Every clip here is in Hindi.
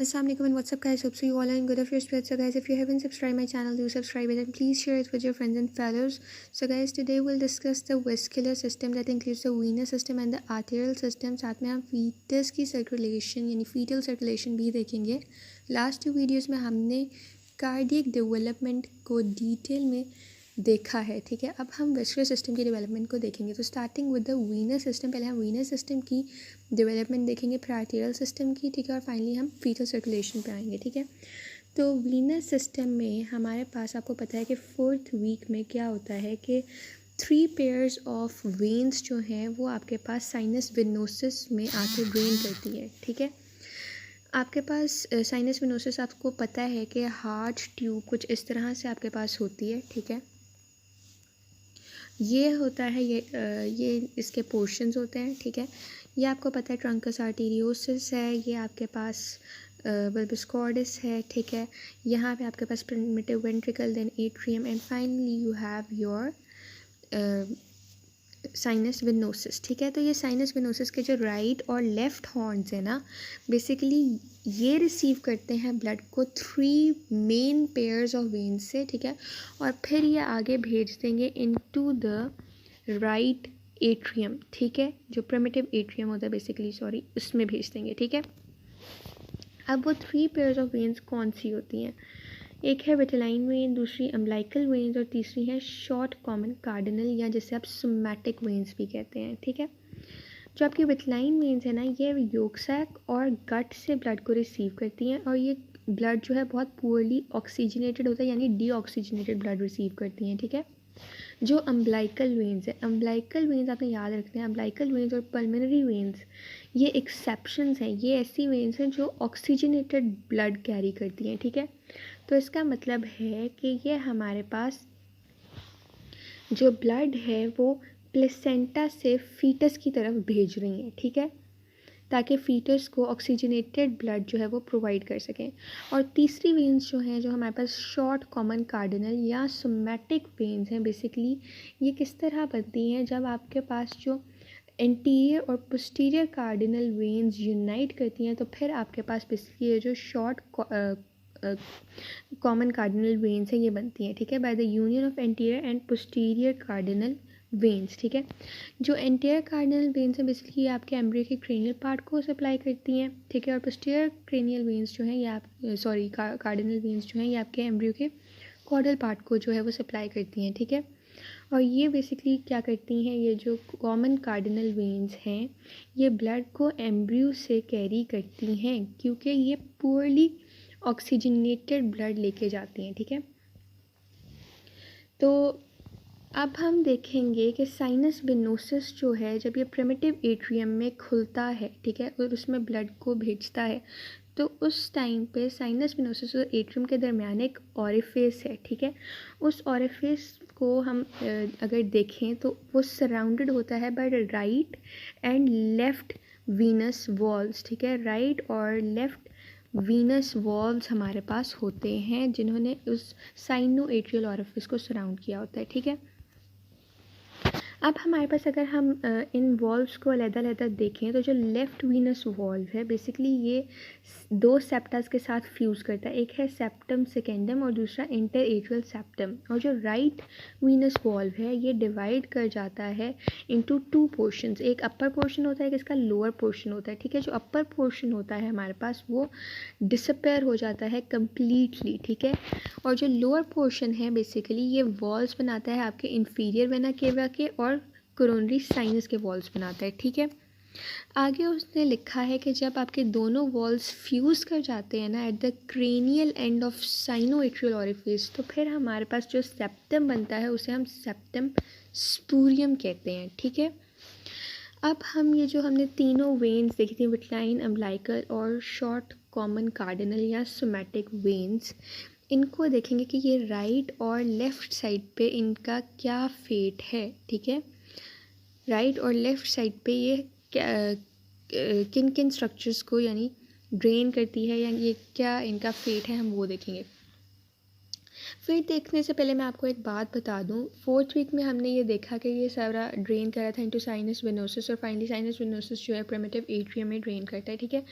Assalamualaikum and what's up guys, hope so you all are in good of your spirits. So guys, if you haven't subscribed my channel, do subscribe it and please share it with your friends and fellows. So guys, today we'll discuss the vascular system that includes the venous system and the arterial system. साथ में हम fetus की circulation यानी fetal circulation भी देखेंगे. लास्ट 2 वीडियोज़ में हमने कार्डियक डेवलपमेंट को डिटेल में देखा है, ठीक है. अब हम वेस्कुलर सिस्टम की डेवलपमेंट को देखेंगे. तो starting with the venous system, पहले हम वीनस सिस्टम की डेवलपमेंट देखेंगे, फिर आर्टेरियल सिस्टम की, ठीक है, और फाइनली हम फीटल सर्कुलेशन पे आएंगे, ठीक है. तो वीनस सिस्टम में हमारे पास, आपको पता है कि 4th वीक में क्या होता है कि 3 पेयर्स ऑफ वेन्स जो हैं वो आपके पास साइनस वेनोसिस में आके ड्रेन करती है, ठीक है. आपके पास साइनस वेनोसिस, आपको पता है कि हार्ट ट्यूब कुछ इस तरह से आपके पास होती है, ठीक है. ये होता है, ये इसके पोर्शंस होते हैं, ठीक है. ये आपको पता है ट्रंकस आर्टेरियोसिस है, ये आपके पास बल्बस कॉर्डस है, ठीक है. यहाँ पे आपके पास primitive ventricle, then atrium and finally you have your sinus venosus, ठीक है. तो ये साइनस वेनोसिस के जो राइट और लेफ़्ट हॉर्न्स है ना, बेसिकली ये रिसीव करते हैं ब्लड को 3 मेन पेयर्स ऑफ वेन्स से, ठीक है, और फिर ये आगे भेज देंगे इनटू द राइट एट्रियम, ठीक है, जो प्रिमिटिव एट्रियम होता है बेसिकली, सॉरी, उसमें भेज देंगे, ठीक है. अब वो 3 पेयर्स ऑफ वेन्स कौन सी होती हैं? एक है विटेलाइन वेन, दूसरी अम्बिलिकल वेन्स और तीसरी है शॉर्ट कॉमन कार्डिनल, या जिसे आप सोमैटिक वेन्स भी कहते हैं, ठीक है. जो आपकी विटेलाइन वेन्स है ना, ये योक सैक और गट से ब्लड को रिसीव करती हैं, और ये ब्लड जो है बहुत पुअरली ऑक्सीजनेटेड होता है, यानी डीऑक्सीजनेटेड ब्लड रिसीव करती हैं, ठीक है. जो अम्बिलिकल वेन्स है, अम्बिलिकल वेन्स आपने याद रखते हैं, अम्बिलिकल वेन्स और पल्मोनरी वेन्स ये एक्सेप्शंस हैं, ये ऐसी वेन्स हैं जो ऑक्सीजनेटेड ब्लड कैरी करती हैं, ठीक है. तो इसका मतलब है कि ये हमारे पास जो ब्लड है वो प्लेसेंटा से फीटस की तरफ भेज रही हैं, ठीक है, ताकि फीटस को ऑक्सीजनेटेड ब्लड जो है वो प्रोवाइड कर सकें. और तीसरी वेन्स जो हैं, जो हमारे पास शॉर्ट कॉमन कार्डिनल या सोमैटिक वेन्स हैं, बेसिकली ये किस तरह बनती हैं? जब आपके पास जो एंटीरियर और पोस्टीरियर कार्डिनल वेन्स यूनाइट करती हैं, तो फिर आपके पास बेसिकली ये जो शॉर्ट कॉमन कार्डिनल वेन्स हैं ये बनती हैं, ठीक है, by the union of anterior and posterior cardinal veins, ठीक है. जो एंटीरियर कार्डिनल वेन्स हैं बेसिकली ये आपके एम्ब्रियो के क्रेनियल पार्ट को सप्लाई करती हैं, ठीक है, और पोस्टीरियर क्रेनियल वेन्स जो हैं ये आप कार्डिनल वेन्स जो हैं ये आपके एम्ब्रियो के कॉर्डल पार्ट को जो है वो सप्लाई करती हैं, ठीक है. और ये बेसिकली क्या करती हैं, ये जो कॉमन कार्डिनल वेन्स हैं ये ब्लड को एम्ब्रियो से कैरी करती हैं, क्योंकि ये पुअरली ऑक्सीजनेटेड ब्लड लेके जाती हैं, ठीक है. तो अब हम देखेंगे कि साइनस वेनोसिस जो है, जब ये प्रिमिटिव एट्रियम में खुलता है, ठीक है, और उसमें ब्लड को भेजता है, तो उस टाइम पे साइनस वेनोसिस और एट्रियम के दरमियान एक ऑरिफिस है, ठीक है. उस ऑरिफिस को हम अगर देखें तो वो सराउंडेड होता है by right and left venous walls, ठीक है. राइट और लेफ़्ट वीनस वॉल्व्स हमारे पास होते हैं जिन्होंने उस साइनो एट्रियल ऑरिफिस को सराउंड किया होता है, ठीक है. अब हमारे पास अगर हम इन वॉल्व्स को अलग-अलग देखें, तो जो लेफ़्ट वीनस वॉल्व है बेसिकली ये 2 सेप्टास के साथ फ्यूज़ करता है, एक है सेप्टम सेकेंडम और दूसरा इंटर एट्रियल सेप्टम. और जो राइट वीनस वॉल्व है ये डिवाइड कर जाता है इनटू 2 पोर्शंस, एक अपर पोर्शन होता है, एक इसका लोअर पोर्शन होता है, ठीक है. जो अपर पोर्शन होता है हमारे पास वो डिसअपेयर हो जाता है कम्प्लीटली, ठीक है, और जो लोअर पोर्शन है बेसिकली ये वॉल्स बनाता है आपके इन्फीरियर वेना केवा के और कोरोनरी साइनस के वॉल्स बनाता है, ठीक है. आगे उसने लिखा है कि जब आपके दोनों वॉल्स फ्यूज़ कर जाते हैं ना at the cranial end of cyano atrial orifice, तो फिर हमारे पास जो सेप्टम बनता है उसे हम सेप्टम स्पूरियम कहते हैं, ठीक है. अब हम ये जो हमने तीनों वेन्स देखी थी, विटेलाइन, अम्बिलिकल और शॉर्ट कॉमन कार्डिनल या सोमैटिक वेन्स, इनको देखेंगे कि ये राइट और लेफ़्ट साइड पे इनका क्या फेट है, ठीक है. राइट और लेफ़्ट साइड पे ये किन किन स्ट्रक्चर्स को यानी ड्रेन करती है, या ये क्या इनका फेट है, हम वो देखेंगे. फिर देखने से पहले मैं आपको एक बात बता दूं, 4th वीक में हमने ये देखा कि ये सारा ड्रेन करा था इनटू साइनस वेनोसिस, और फाइनली साइनस वेनोसिस जो है प्रिमिटिव एट्रियम में ड्रेन करता है, ठीक है।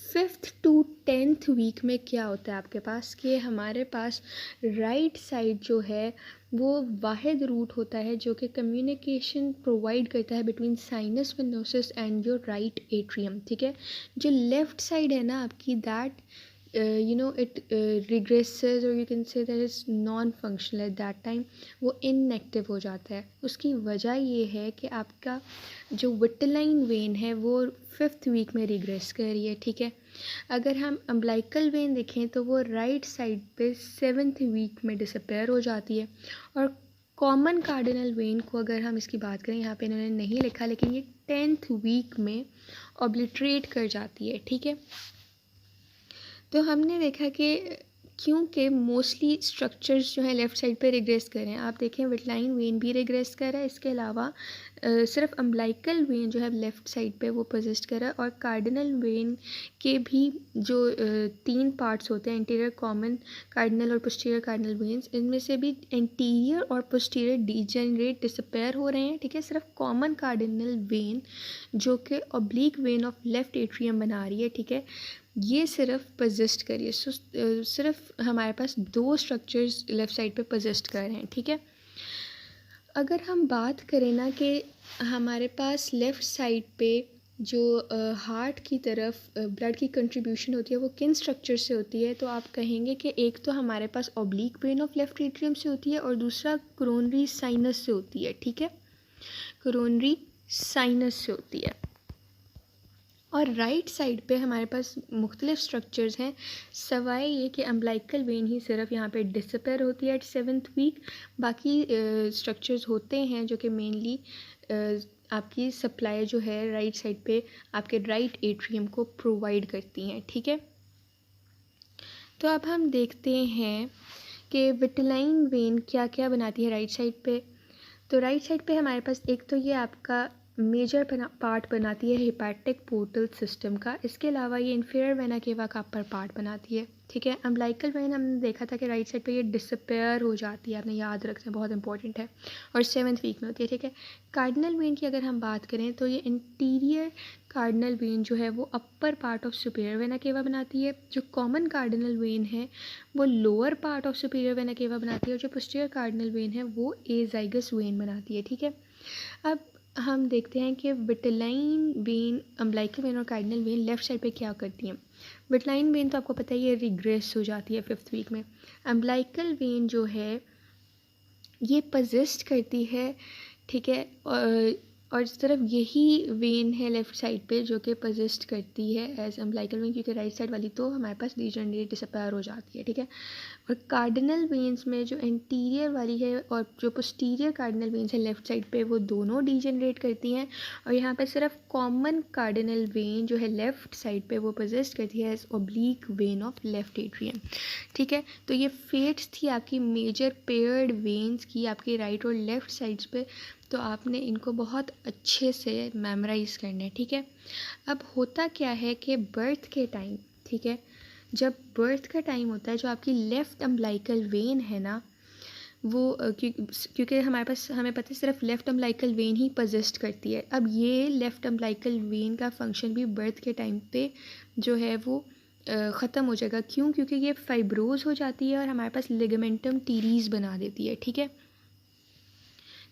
5th to 10th वीक में क्या होता है आपके पास कि हमारे पास राइट साइड जो है वो वाहिद रूट होता है जो कि कम्युनिकेशन प्रोवाइड करता है between sinus venosus and your right atrium, ठीक है। जो लेफ़्ट साइड है ना आपकी, that it regresses, or you can say that it's non functional at that time, वो inactive हो जाता है। उसकी वजह ये है कि आपका जो विटलाइन वेन है वो 5th वीक में रिग्रेस कर रही है, ठीक है। अगर हम अम्बलाइकल वेन देखें तो वो राइट साइड पे 7th वीक में डिसअपेयर हो जाती है। और कॉमन कार्डिनल वेन को अगर हम इसकी बात करें, यहाँ पे इन्होंने नहीं लिखा लेकिन ये 10th वीक में ऑब्लिटरेट कर जाती है, ठीक है। तो हमने देखा कि क्योंकि मोस्टली स्ट्रक्चर्स जो हैं लेफ़्ट साइड पे रिग्रेस कर रहे हैं, आप देखें विटलाइन वेन भी रिग्रेस कर रहा है, इसके अलावा सिर्फ अम्बलाइकल वेन जो है लेफ़्ट साइड पे वो पोजिस्ट कर रहा है। और कार्डिनल वेन के भी जो 3 पार्ट्स होते हैं, इंटीरियर, कॉमन कार्डिनल और पोस्टीरियर कार्डिनल वेन्स, इनमें से भी इंटीरियर और पोस्टीरियर डिजेनरेट डिसअपेयर हो रहे हैं, ठीक है। सिर्फ कॉमन कार्डिनल वेन जो कि oblique vein of left atrium बना रही है, ठीक है, ये सिर्फ पोजिस्ट करिए। सिर्फ हमारे पास 2 स्ट्रक्चर्स लेफ़्ट साइड पे पोजिस्ट कर रहे हैं, ठीक है। अगर हम बात करें ना कि हमारे पास लेफ़्ट साइड पे जो हार्ट की तरफ ब्लड की कंट्रीब्यूशन होती है वो किन स्ट्रक्चर से होती है, तो आप कहेंगे कि एक तो हमारे पास oblique vein of left atrium से होती है और दूसरा कोरोनरी साइनस से होती है, ठीक है। कोरोनरी साइनस से होती है। और राइट साइड पे हमारे पास मुख्तलिफ स्ट्रक्चर्स हैं, सवाए ये कि अम्बलाइकल वेन ही सिर्फ यहाँ पे डिसअपेयर होती है एट 7th वीक। बाकी स्ट्रक्चर्स होते हैं जो कि मेनली आपकी सप्लाई जो है राइट साइड पे आपके राइट एट्रियम को प्रोवाइड करती हैं, ठीक है। तो अब हम देखते हैं कि विटलाइन वेन क्या क्या बनाती है राइट साइड पे। तो राइट साइड पे हमारे पास एक तो ये आपका मेजर पार्ट बनाती है हेपेटिक पोर्टल सिस्टम का, इसके अलावा ये इन्फीरियर वेना केवा का अपर पार्ट बनाती है, ठीक है। अम्बलाइकल वेन हमने देखा था कि राइट साइड पे ये डिसअपेयर हो जाती है, आपने याद रखना, बहुत इंपॉर्टेंट है, और 7th वीक में होती है, ठीक है। कार्डिनल वेन की अगर हम बात करें तो ये इंटीरियर कार्डिनल वेन जो है वो upper part of superior vena cava बनाती है। जो कॉमन कार्डिनल वेन है वो lower part of superior vena cava बनाती है, और जो पोस्टीरियर कार्डिनल वेन है वो एजाइगस वेन बनाती है, ठीक है। अब हम देखते हैं कि विटलाइन वेन, अम्बलाइकल वेन और कार्डिनल वेन लेफ़्ट साइड पे क्या करती हैं। विटलाइन वेन तो आपको पता है ये रिग्रेस हो जाती है 5th वीक में। अम्बलाइकल वेन जो है ये पोजिस्ट करती है, ठीक है। और सिर्फ यही वेन है लेफ़्ट साइड पे जो कि पोजिस्ट करती है एज अम्बलाइकल वेन, क्योंकि राइट साइड वाली तो हमारे पास डिजेनरेट डिसअपेयर हो जाती है, ठीक है। और कार्डिनल वेन्स में जो इंटीरियर वाली है और जो पोस्टीरियर कार्डिनल वेन्स है लेफ़्ट साइड पे वो दोनों डिजेनरेट करती हैं, और यहाँ पे सिर्फ कॉमन कार्डिनल वेन जो है लेफ़्ट साइड पे वो पोजिस्ट करती है as oblique vein of left atrium, ठीक है। तो ये फेट्स थी आपकी मेजर पेयर्ड वेन्स की आपकी राइट और लेफ़्ट साइड्स पे, तो आपने इनको बहुत अच्छे से मेमोराइज़ करना है, ठीक है। अब होता क्या है कि बर्थ के टाइम, ठीक है, जब बर्थ का टाइम होता है जो आपकी लेफ़्ट अम्बलाइकल वेन है ना वो क्योंकि हमारे पास हमें पता है सिर्फ लेफ़्ट अम्बलाइकल वेन ही पोजिस्ट करती है। अब ये लेफ़्ट अम्बलाइकल वेन का फंक्शन भी बर्थ के टाइम पे जो है वो ख़त्म हो जाएगा। क्यों? क्योंकि ये फाइब्रोज हो जाती है और हमारे पास लिगामेंटम टीरीज़ बना देती है, ठीक है।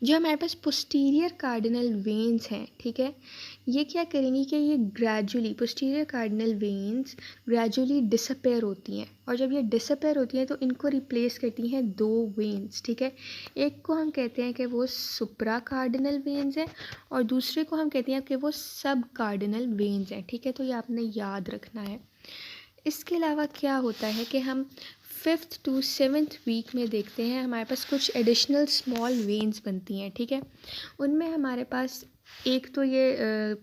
जो हमारे पास पोस्टीरियर कार्डिनल वेन्स हैं, ठीक है, ये क्या करेंगी कि ये gradually posterior cardinal veins gradually disappear होती हैं, और जब ये डिसअपेयर होती हैं तो इनको रिप्लेस करती हैं 2 वेन्स, ठीक है। एक को हम कहते हैं कि वो सुप्रा कार्डिनल वेन्स हैं और दूसरे को हम कहते हैं कि वो सब कार्डिनल वेन्स हैं, ठीक है। तो ये आपने याद रखना है। इसके अलावा क्या होता है कि हम 5th to 7th वीक में देखते हैं हमारे पास कुछ एडिशनल स्मॉल वेन्स बनती हैं, ठीक है। उनमें हमारे पास एक तो ये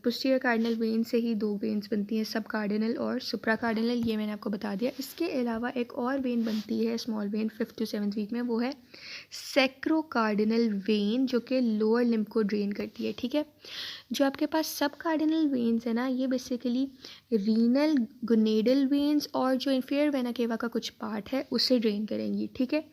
पोस्टीरियर कार्डिनल वेन से ही 2 वेन्स बनती हैं, सब कार्डिनल और सुप्रा कार्डिनल, ये मैंने आपको बता दिया। इसके अलावा एक और वेन बनती है small when 5th to 7th week में, वो है सैक्रोकार्डिनल वेन जो कि लोअर लिम्ब को ड्रेन करती है, ठीक है। जो आपके पास सब कार्डिनल वेन्स है ना, ये बेसिकली रीनल गोनेडल वेन्स और जो इंफीरियर वेना केवा का कुछ पार्ट है उसे ड्रेन करेंगी, ठीक है।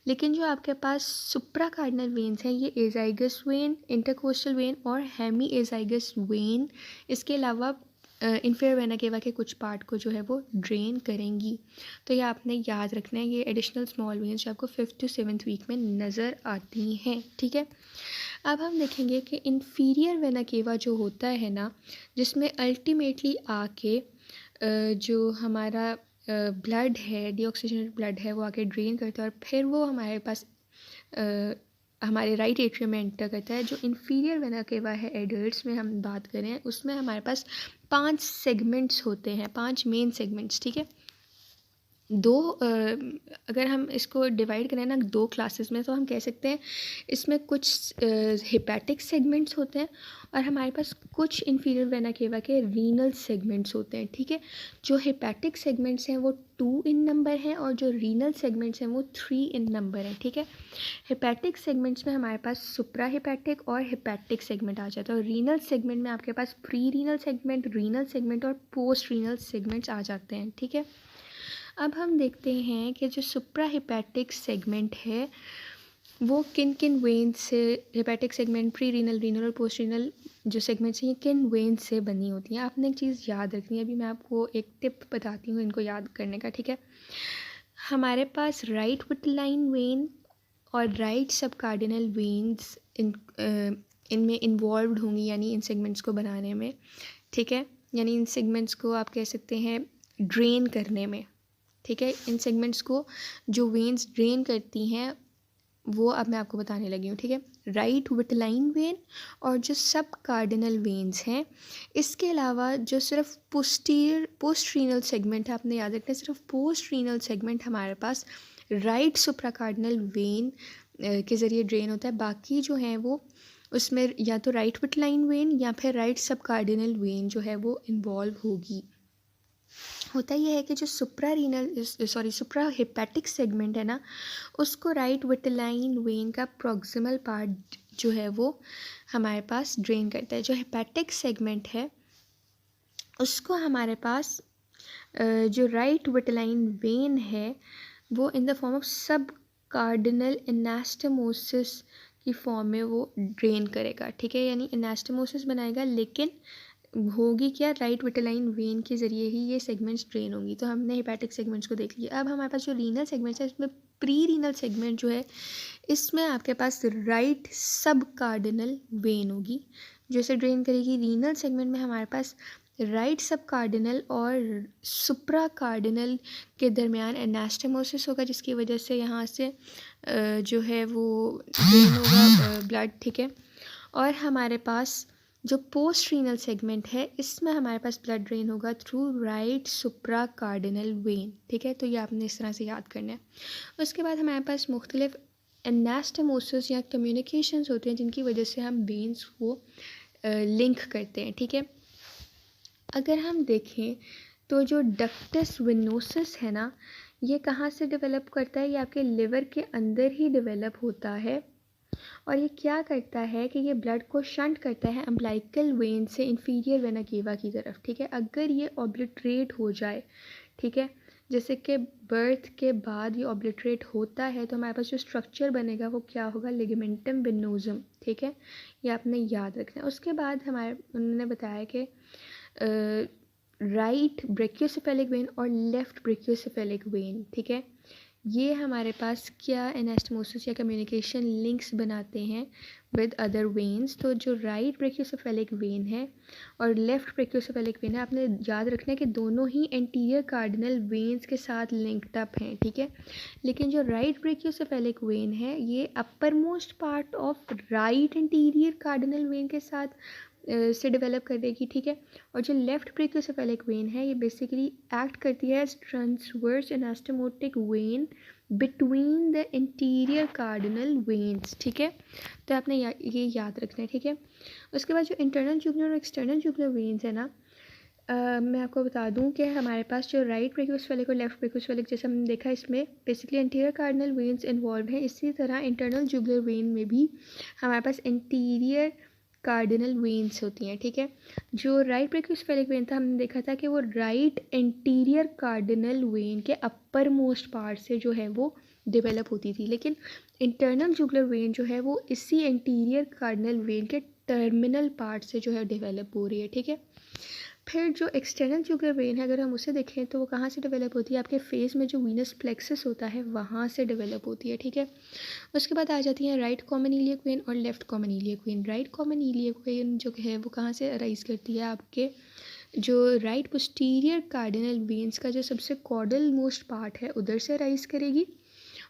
लेकिन जो आपके पास सुप्रा कार्डिनल वेन्स हैं ये एजाइगस वेन, इंटरकोस्टल वेन और हेमी एजाइगस वेन, इसके अलावा इंफीरियर वेना केवा के कुछ पार्ट को जो है वो ड्रेन करेंगी। तो ये आपने याद रखना है, ये एडिशनल स्मॉल वेन्स जो आपको 5th to 7th वीक में नज़र आती हैं, ठीक है। अब हम देखेंगे कि इन्फीरियर वेना केवा जो होता है ना, जिसमें अल्टीमेटली आके जो हमारा ब्लड है, डीऑक्सीजनेटेड ब्लड है, वो आके ड्रेन करता है और फिर वो हमारे पास हमारे राइट एट्रियम में एंटर करता है। जो इन्फीरियर वेना केवा है एडल्ट्स में हम बात करें, उसमें हमारे पास 5 सेगमेंट्स होते हैं, 5 मेन सेगमेंट्स, ठीक है। अगर हम इसको डिवाइड करें ना 2 क्लासेस में, तो हम कह सकते हैं इसमें कुछ हिपैटिक सेगमेंट्स होते हैं और हमारे पास कुछ इन्फीरियर वेना केवा के रीनल सेगमेंट्स होते हैं, ठीक है। जो हिपैटिक सेगमेंट्स हैं वो 2 इन नंबर हैं और जो रीनल सेगमेंट्स हैं वो 3 इन नंबर हैं, ठीक है। हिपैटिक सेगमेंट्स में हमारे पास सुप्रा हिपैटिक और हिपैटिक सेगमेंट आ जाता है और रीनल सेगमेंट में आपके पास प्री रीनल सेगमेंट और पोस्ट रीनल सेगमेंट्स आ जाते हैं, ठीक है। अब हम देखते हैं कि जो सुप्रा हिपैटिक सेगमेंट है वो किन किन वेन्स से, hepatic segment, pre renal, renal और पोस्ट रीनल जो सेगमेंट्स हैं ये किन वेन्स से बनी होती हैं। आपने एक चीज़ याद रखनी है, अभी मैं आपको एक टिप बताती हूँ इनको याद करने का, ठीक है। हमारे पास राइट विटलाइन वेन और राइट सब कार्डिनल वेन्स इनमें इन्वॉल्व होंगी, यानी इन सेगमेंट्स को बनाने में, ठीक है। यानी इन सेगमेंट्स को आप कह सकते हैं ड्रेन करने में, ठीक है। इन सेगमेंट्स को जो वेन्स ड्रेन करती हैं वो अब मैं आपको बताने लगी हूँ, ठीक है। राइट विटलाइन वेन और जो सब कार्डिनल वेन्स हैं, इसके अलावा जो सिर्फ पोस्ट रीनल सेगमेंट है, आपने याद रखना है सिर्फ पोस्ट रीनल सेगमेंट हमारे पास राइट सुप्रा कार्डिनल वेन के ज़रिए ड्रेन होता है। बाकी जो हैं वो उसमें या तो राइट विटलाइन वेन या फिर राइट सब कार्डिनल वेन जो है वो इन्वॉल्व होगी। होता यह है कि जो सुप्रा हिपैटिक सेगमेंट है ना, उसको राइट विटलाइन वेन का प्रॉक्सिमल पार्ट जो है वो हमारे पास ड्रेन करता है। जो हिपैटिक सेगमेंट है उसको हमारे पास जो राइट विटलाइन वेन है वो इन द फॉर्म ऑफ सब कार्डिनल एनास्टमोसिस की फॉर्म में वो ड्रेन करेगा, ठीक है। यानी एनास्टमोसिस बनाएगा, लेकिन होगी क्या, राइट विटलाइन वेन के ज़रिए ही ये सेगमेंट्स ड्रेन होंगी। तो हमने हिपैटिक सेगमेंट्स को देख लिया। अब हमारे पास जो रीनल सेगमेंट्स है, इसमें प्री रीनल सेगमेंट जो है इसमें आपके पास राइट सब कार्डिनल वेन होगी जो इसे ड्रेन करेगी। रीनल सेगमेंट में हमारे पास राइट सब कार्डिनल और सुप्रा कार्डिनल के दरमियान एनास्टमोसिस होगा, जिसकी वजह से यहाँ से जो है वो ड्रेन होगा ब्लड, ठीक है। और हमारे पास जो पोस्ट रीनल सेगमेंट है इसमें हमारे पास ब्लड ड्रेन होगा through right supra cardinal when, ठीक है। तो ये आपने इस तरह से याद करना है। उसके बाद हमारे पास मुख्तलिफ एनास्टमोसिस या कम्युनिकेशंस होते हैं जिनकी वजह से हम वेन्स को लिंक करते हैं, ठीक है। अगर हम देखें तो जो डक्टस वेनोसस है ना, ये कहाँ से डेवलप करता है, ये आपके लिवर के अंदर ही डेवलप होता है और ये क्या करता है कि ये ब्लड को शंट करता है अम्बिलिकल वेन से इंफीरियर वेना केवा की तरफ, ठीक है। अगर ये ऑब्लिटरेट हो जाए, ठीक है, जैसे कि बर्थ के बाद ये ऑब्लिटरेट होता है, तो हमारे पास जो स्ट्रक्चर बनेगा वो क्या होगा, लिगामेंटम वेनोसम, ठीक है। ये आपने याद रखना है। उसके बाद उन्होंने बताया कि राइट ब्रेकियोसेफेलिक वेन और लेफ़्ट ब्रेकियोसेफेलिक वेन, ठीक है, ये हमारे पास क्या एनास्टमोसिस या कम्युनिकेशन लिंक्स बनाते हैं विद अदर वेन्स। तो जो राइट ब्रेकियोसेफेलिक वेन है और लेफ़्ट ब्रेकियोसेफेलिक वेन है, आपने याद रखना है कि दोनों ही एंटीरियर कार्डिनल वेन्स के साथ लिंक्ड अप हैं, ठीक है। लेकिन जो राइट ब्रेकियोसेफेलिक वेन है ये upper most part of right anterior cardinal when के साथ से डेवलप करेगी, ठीक है। और जो लेफ़्ट ब्रेकियोसेफेलिक वेन है ये बेसिकली एक्ट करती है as transverse anastomotic vein between the interior cardinal veins, ठीक है। तो आपने ये याद रखना है, ठीक है। उसके बाद जो इंटरनल जुगुलर और एक्सटर्नल जुगुलर वेन्स है ना, मैं आपको बता दूं कि हमारे पास जो राइट ब्रेकियोसेफेलिक और लेफ्ट ब्रेकियोसेफेलिक, जैसे हमने देखा, इसमें basically anterior cardinal veins involve हैं। इसी तरह इंटरनल जुगुलर वेन में भी हमारे पास एंटीरियर कार्डिनल वेन्स होती हैं, ठीक है। जो राइट ब्रेकियोसेफेलिक वेन था, हमने देखा था कि वो राइट एंटीरियर कार्डिनल वेन के अपर मोस्ट पार्ट से जो है वो डेवलप होती थी, लेकिन इंटरनल जुगुलर वेन जो है वो इसी एंटीरियर कार्डिनल वेन के टर्मिनल पार्ट से जो है डेवलप हो रही है, ठीक है। फिर जो एक्सटर्नल जुगुलर वेन है, अगर हम उसे देखें तो वो कहाँ से डेवलप होती है, आपके फेस में जो वीनस प्लेक्सस होता है वहाँ से डेवलप होती है, ठीक है। उसके बाद आ जाती है राइट कॉमन इलियक वेन और left common iliac when. Right common iliac when जो है वो कहाँ से अराइज करती है, आपके जो राइट पोस्टीरियर कार्डिनल वेन्स का जो सबसे कॉर्डल मोस्ट पार्ट है उधर से अराइज करेगी,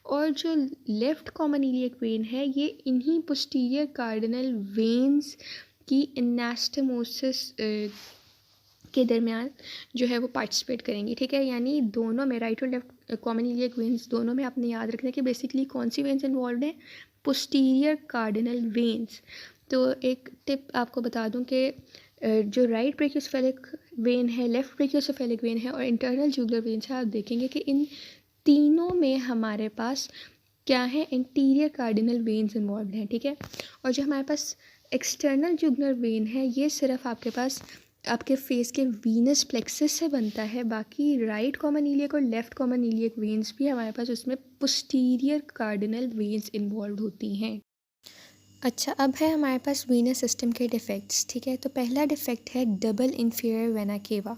और जो लेफ्ट कॉमन इलियक वेन है ये इन्हीं पोस्टीरियर कार्डिनल वेन्स की एनास्टोमोसिस के दरमियान जो है वो पार्टिसिपेट करेंगी, ठीक है। यानी दोनों में, राइट और लेफ्ट कॉमन इलियक वेन्स दोनों में आपने याद रखना कि बेसिकली कौन सी वेन्स इन्वॉल्व हैं, पोस्टीरियर कार्डिनल वेन्स। तो एक टिप आपको बता दूं कि जो राइट ब्रेकियोसेफेलिक वेन है, लेफ्ट ब्रेकियोसेफेलिक वेन है और इंटरनल जुगुलर वेन्स है, आप देखेंगे कि इन तीनों में हमारे पास क्या है, एंटीरियर कार्डिनल वेन्स इन्वॉल्व हैं, ठीक है। और जो हमारे पास एक्सटर्नल जुगुलर वेन है ये सिर्फ आपके पास आपके फेस के वीनस प्लेक्सस से बनता है, बाकी राइट कॉमन इलियक और लेफ्ट कॉमन इलियक वेन्स भी हमारे पास उसमें पोस्टीरियर कार्डिनल वेन्स इन्वॉल्व होती हैं। अच्छा, अब है हमारे पास वीनस सिस्टम के डिफेक्ट्स, ठीक है। तो पहला डिफेक्ट है डबल इन्फीरियर वेना केवा।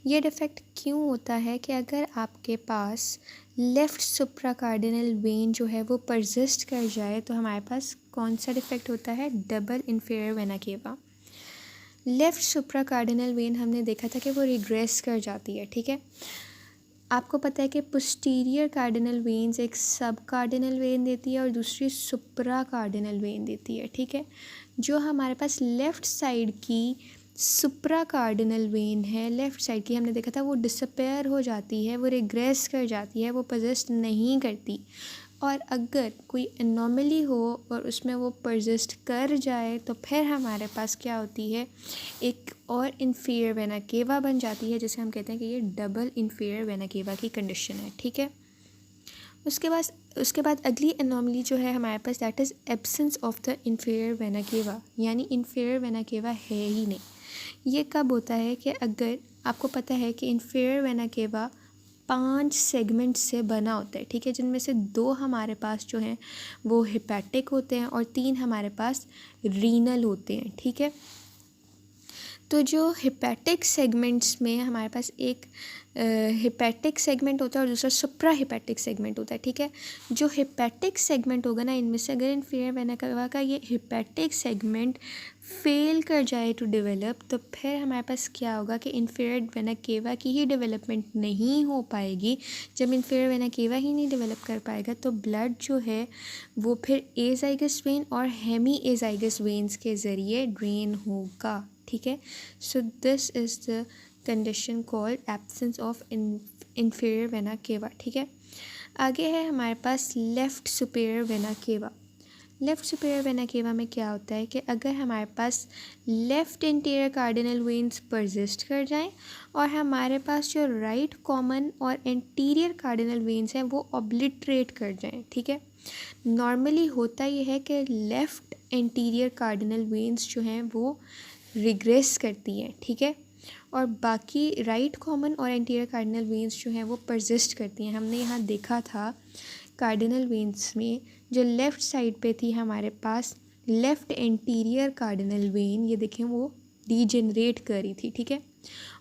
ये डिफेक्ट क्यों होता है कि अगर आपके पास लेफ़्ट सुप्रा कार्डिनल वेन जो है वो परसिस्ट कर जाए तो हमारे पास कौन सा डिफेक्ट होता है, double inferior vena cava. Left supra cardinal when हमने देखा था कि वो रिग्रेस कर जाती है, ठीक है। आपको पता है कि पोस्टीरियर कार्डिनल वेन्स एक सब कार्डिनल वेन देती है और दूसरी सुप्रा कार्डिनल वेन देती है, ठीक है। जो हमारे पास लेफ़्ट साइड की सुप्रा कार्डिनल वेन है, लेफ़्ट साइड की, हमने देखा था वो डिसअपेयर हो जाती है, वो रिग्रेस कर जाती है, वो परसिस्ट नहीं करती। और अगर कोई एनोमली हो और उसमें वो परसिस्ट कर जाए तो फिर हमारे पास क्या होती है, एक और इन्फीरियर वेना केवा बन जाती है, जिसे हम कहते हैं कि ये डबल इन्फीरियर वेना केवा की कंडीशन है, ठीक है। उसके बाद अगली एनोमली जो है हमारे पास, that is absence of the inferior vena cava, यानी इन्फीरियर वेना केवा है ही नहीं। ये कब होता है कि अगर आपको पता है कि इन्फीरियर वेना केवा 5 सेगमेंट से बना होता है, ठीक है, जिनमें से 2 हमारे पास जो हैं वो हिपैटिक होते हैं और 3 हमारे पास रीनल होते हैं, ठीक है। तो जो हिपैटिक सेगमेंट्स में हमारे पास एक हिपैटिक सेगमेंट होता है और दूसरा सुप्रा हिपैटिक सेगमेंट होता है, ठीक है। जो हिपैटिक सेगमेंट होगा ना, इनमें से अगर इन्फीरियर वेना केवा का ये हिपैटिक सेगमेंट फेल कर जाए टू डेवलप, तो फिर हमारे पास क्या होगा कि इन्फीरियर वेना केवा की ही डेवलपमेंट नहीं हो पाएगी। जब इन्फीरियर वेना केवा ही नहीं डेवलप कर पाएगा तो ब्लड जो है वो फिर एजाइगस वेन और हेमी एजाइगस वेन्स के ज़रिए ड्रेन होगा, ठीक है। So this is the condition called absence of inferior vena cava, ठीक है। आगे है हमारे पास left superior vena cava. Left superior vena cava में क्या होता है कि अगर हमारे पास left anterior cardinal veins persist कर जाएं और हमारे पास जो राइट कॉमन और एंटीरियर कार्डिनल वेन्स हैं वो ऑब्लिटरेट कर जाएं, ठीक है। नॉर्मली होता ये है कि लेफ़्ट एंटीरियर कार्डिनल वेन्स जो हैं वो रिग्रेस करती हैं, ठीक है, और बाकी राइट कॉमन और एंटीरियर कार्डिनल वेन्स जो हैं वो परसिस्ट करती हैं। हमने यहाँ देखा था कार्डिनल वेन्स में जो लेफ़्ट साइड पे थी हमारे पास लेफ़्ट एंटीरियर कार्डिनल वेन, ये देखें वो डीजेनरेट कर रही थी, ठीक है।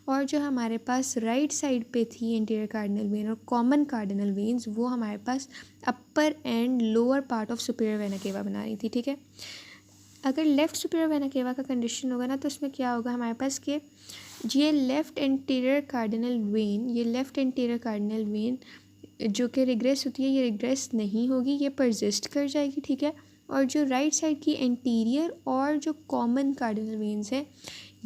और जो हमारे पास राइट साइड पे थी एंटीरियर कार्डिनल वेन और कॉमन कार्डिनल वेन्स, वो हमारे पास upper and lower part of superior vena cava बना रही थी, ठीक है। अगर लेफ़्ट सुपेरियर वेना केवा का कंडीशन होगा ना तो उसमें क्या होगा हमारे पास कि ये लेफ़्ट एंटीरियर कार्डिनल वेन, ये लेफ़्ट एंटीरियर कार्डिनल वेन जो कि रिग्रेस होती है, ये रिग्रेस नहीं होगी, ये परसिस्ट कर जाएगी, ठीक है। और जो राइट साइड की एंटीरियर और जो कॉमन कार्डिनल वेन्स हैं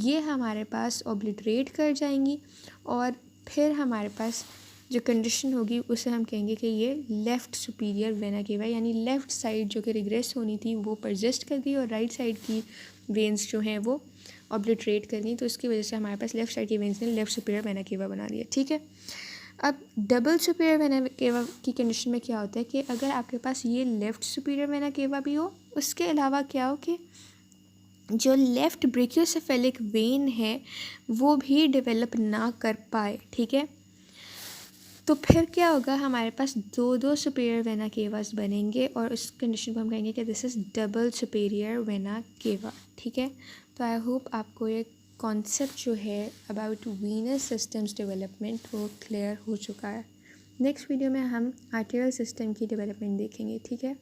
ये हमारे पास ऑब्लिटरेट कर जाएंगी और फिर हमारे पास जो कंडीशन होगी उसे हम कहेंगे कि ये लेफ़्ट सुपीरियर वेना केवा, यानी लेफ़्ट साइड जो कि रिग्रेस होनी थी वो परसिस्ट कर गई और राइट साइड की वेन्स जो हैं वो ऑब्लिटरेट करनी, तो इसकी वजह से हमारे पास लेफ्ट साइड की वेन्स ने लेफ्ट सुपीरियर वेना केवा बना दिया, ठीक है। अब डबल सुपीरियर वेना केवा की कंडीशन में क्या होता है कि अगर आपके पास ये लेफ़्ट सुपीरियर वेना केवा भी हो, उसके अलावा क्या हो कि जो लेफ़्ट ब्रेकियोसेफेलिक वेन है वो भी डेवलप ना कर पाए, ठीक है। तो फिर क्या होगा, हमारे पास दो दो सुपीरियर वेना केवास बनेंगे और उस कंडीशन को हम कहेंगे कि this is double superior vena cava, ठीक है। तो आई होप आपको ये कॉन्सेप्ट जो है अबाउट वीनस सिस्टम्स डेवलपमेंट वो क्लियर हो चुका है। नेक्स्ट वीडियो में हम आर्टेरियल सिस्टम की डेवलपमेंट देखेंगे, ठीक है।